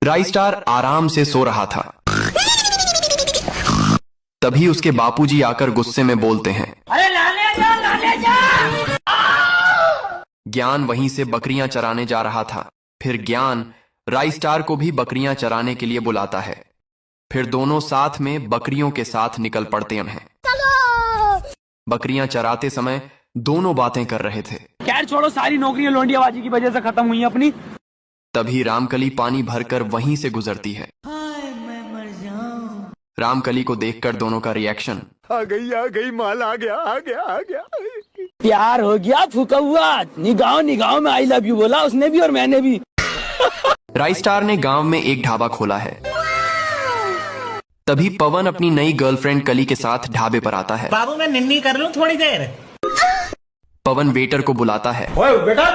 राई स्टार आराम से सो रहा था। तभी उसके बापूजी आकर गुस्से में बोलते हैं, अरे लाले जा, लाले जा। ज्ञान वहीं से बकरियां चराने जा रहा था। फिर ज्ञान राई स्टार को भी बकरियां चराने के लिए बुलाता है। फिर दोनों साथ में बकरियों के साथ निकल पड़ते हैं। बकरियां चराते समय दोनों बातें कर रहे थे। खैर छोड़ो, सारी नौकरियां लोंडियाबाजी की वजह से खत्म हुई अपनी। तभी रामकली पानी भरकर वहीं से गुजरती है। मैं मर जाऊं। रामकली को देखकर दोनों का रिएक्शन, आ गई माल आ गया। प्यार हो गया फूका हुआ। निगाहों में आई लव यू बोला उसने भी और मैंने भी। राई स्टार ने गांव में एक ढाबा खोला है। तभी पवन अपनी नई गर्लफ्रेंड कली के साथ ढाबे पर आता है। बाबू मैं निन्नी कर लूं थोड़ी देर। पवन वेटर को बुलाता है। ओए बेटा।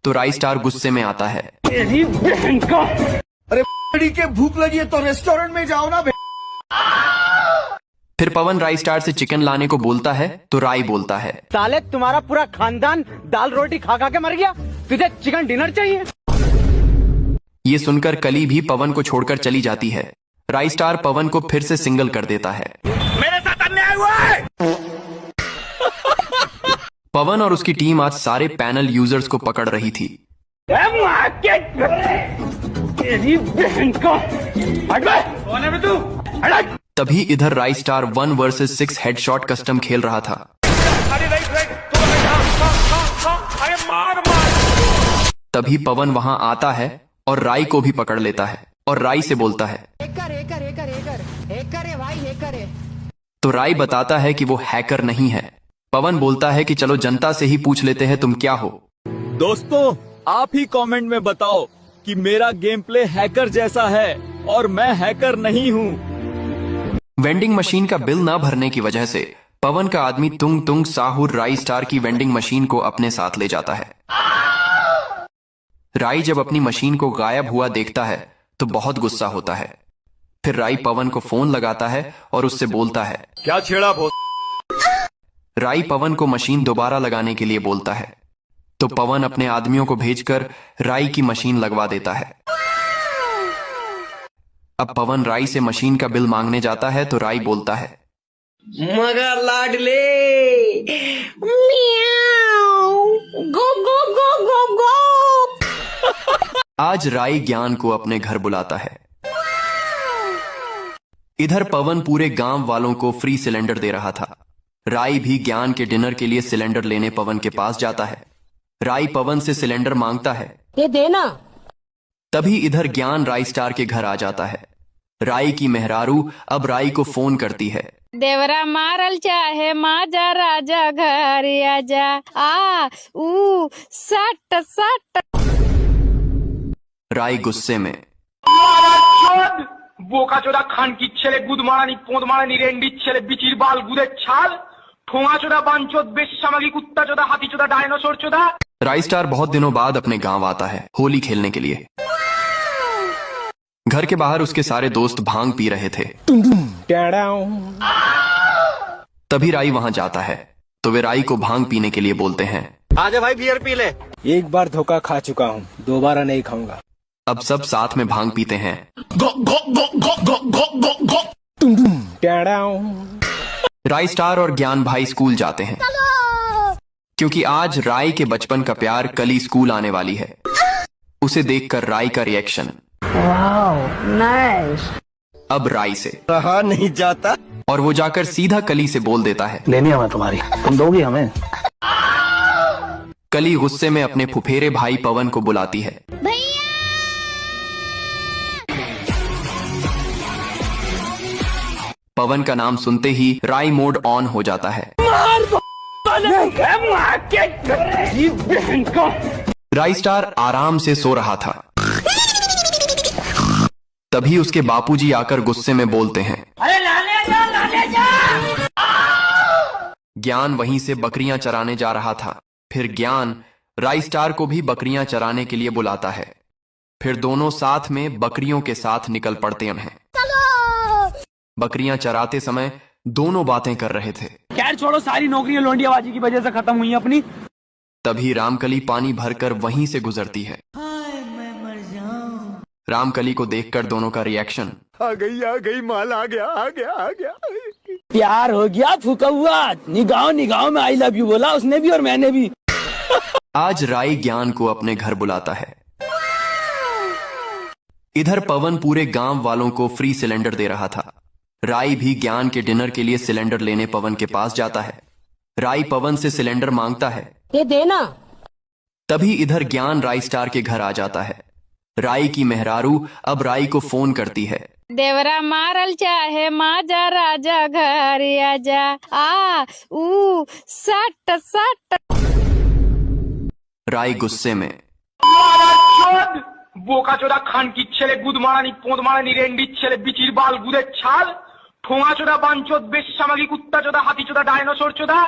तो राई स्टार गुस्से में आता है। तेरी बहन का। अरे के भूख लगी है तो रेस्टोरेंट में जाओ ना। फिर पवन राई स्टार से चिकन लाने को बोलता है तो राई बोलता है, साले तुम्हारा पूरा खानदान दाल रोटी खा खा के मर गया, तुझे चिकन डिनर चाहिए। ये सुनकर कली भी पवन को छोड़कर चली जाती है। राई स्टार पवन को फिर से सिंगल कर देता है। मेरे साथ अन्याय हुआ है। पवन और उसकी टीम आज सारे पैनल यूजर्स को पकड़ रही थी। तेरी बहन का। कौन है तू? तभी इधर राई स्टार 1 वर्सेस 6 हेडशॉट कस्टम खेल रहा था। अरे मार। तभी पवन वहां आता है और राई को भी पकड़ लेता है और राई से बोलता है, तो राई बताता है कि वो हैकर नहीं है। पवन बोलता है कि चलो जनता से ही पूछ लेते हैं तुम क्या हो। दोस्तों आप ही कमेंट में बताओ कि मेरा गेम प्ले हैकर जैसा है और मैं हैकर नहीं हूँ। वेंडिंग मशीन का बिल ना भरने की वजह से पवन का आदमी तुंग तुंग साहूर राई स्टार की वेंडिंग मशीन को अपने साथ ले जाता है। राई जब अपनी मशीन को गायब हुआ देखता है तो बहुत गुस्सा होता है। फिर राई पवन को फोन लगाता है और उससे बोलता है, क्या छेड़ा भोस। राई पवन को मशीन दोबारा लगाने के लिए बोलता है तो पवन अपने आदमियों को भेजकर राई की मशीन लगवा देता है। अब पवन राई से मशीन का बिल मांगने जाता है तो राई बोलता है, मगर लाडले मियाऊ गो गो गो गो गो। आज राई ज्ञान को अपने घर बुलाता है। इधर पवन पूरे गांव वालों को फ्री सिलेंडर दे रहा था। राई भी ज्ञान के डिनर के लिए सिलेंडर लेने पवन के पास जाता है। राई पवन से सिलेंडर मांगता है, ये देना। तभी इधर ज्ञान राई स्टार के घर आ जाता है। राई की मेहरारू अब राई को फोन करती है, देवरा मारल चाहे माजा राजा घर आजा आ ऊ सट सट। राई गुस्से में, বোকা চোদা খান কি ছেলে গুদমারানি পোঁদমারানি রেন্ডির ছেলে বিচির বাল গুদের ছাল ঠোঙা চোদা বাঞ্চোদ বেশ্যামাগি কুত্তা চোদা হাতি চোদা ডাयनासोर चोदा। राई स्टार बहुत दिनों बाद अपने गांव आता है होली खेलने के लिए। घर के बाहर उसके सारे दोस्त भांग पी रहे थे। तभी राई वहां जाता है तो वे राई को भांग पीने के लिए बोलते हैं, आजा भाई बियर पी ले। एक बार धोखा खा चुका हूँ, दोबारा नहीं खाऊंगा। अब सब साथ में भांग पीते हैं। राई स्टार और ज्ञान भाई स्कूल जाते हैं क्योंकि आज राई के बचपन का प्यार कली स्कूल आने वाली है। उसे देखकर राई का रिएक्शन, नाइस। अब राई से रहा नहीं जाता और वो जाकर सीधा कली से बोल देता है, लेनी हमें तुम्हारी, तुम दोगी हमें। कली गुस्से में अपने फुफेरे भाई पवन को बुलाती है। पवन का नाम सुनते ही राई मोड ऑन हो जाता है। राई स्टार आराम से सो रहा था। तभी उसके बापूजी आकर गुस्से में बोलते हैं, अरे लाले जा, लाले जा। ज्ञान वहीं से बकरियां चराने जा रहा था। फिर ज्ञान राई स्टार को भी बकरियां चराने के लिए बुलाता है। फिर दोनों साथ में बकरियों के साथ निकल पड़ते हैं। बकरियां चराते समय दोनों बातें कर रहे थे। खैर छोड़ो, सारी नौकरियां लोंडियाबाजी की वजह से खत्म हुई अपनी। तभी रामकली पानी भरकर वहीं से गुजरती है। रामकली को देखकर दोनों का रिएक्शन। आ गई माल आ गया प्यार हो गया फूका हुआ, निगाहों में आई लव यू बोला उसने भी और मैंने भी। आज राई ज्ञान को अपने घर बुलाता है। इधर पवन पूरे गांव वालों को फ्री सिलेंडर दे रहा था। राई भी ज्ञान के डिनर के लिए सिलेंडर लेने पवन के पास जाता है। राई पवन से सिलेंडर मांगता है, ये देना। तभी इधर ज्ञान राई स्टार के घर आ जाता है। राई की मेहरारू अब राई को फोन करती है। देवरा मारल चाहे माजा राजा घर आजा, आ ऊ सट सट। राई गुस्से में, বোকা চোদা খানকির ছেলে, গুদ মারানি পোঁদ মারানি রেন্ডির ছেলে, বিচির বাল গুদের ছাল, ঠোঙা চোদা বাঞ্চোদ বেশ্যামাগি কুত্তা চোদা হাতি চোদা ডায়নোসর চোদা।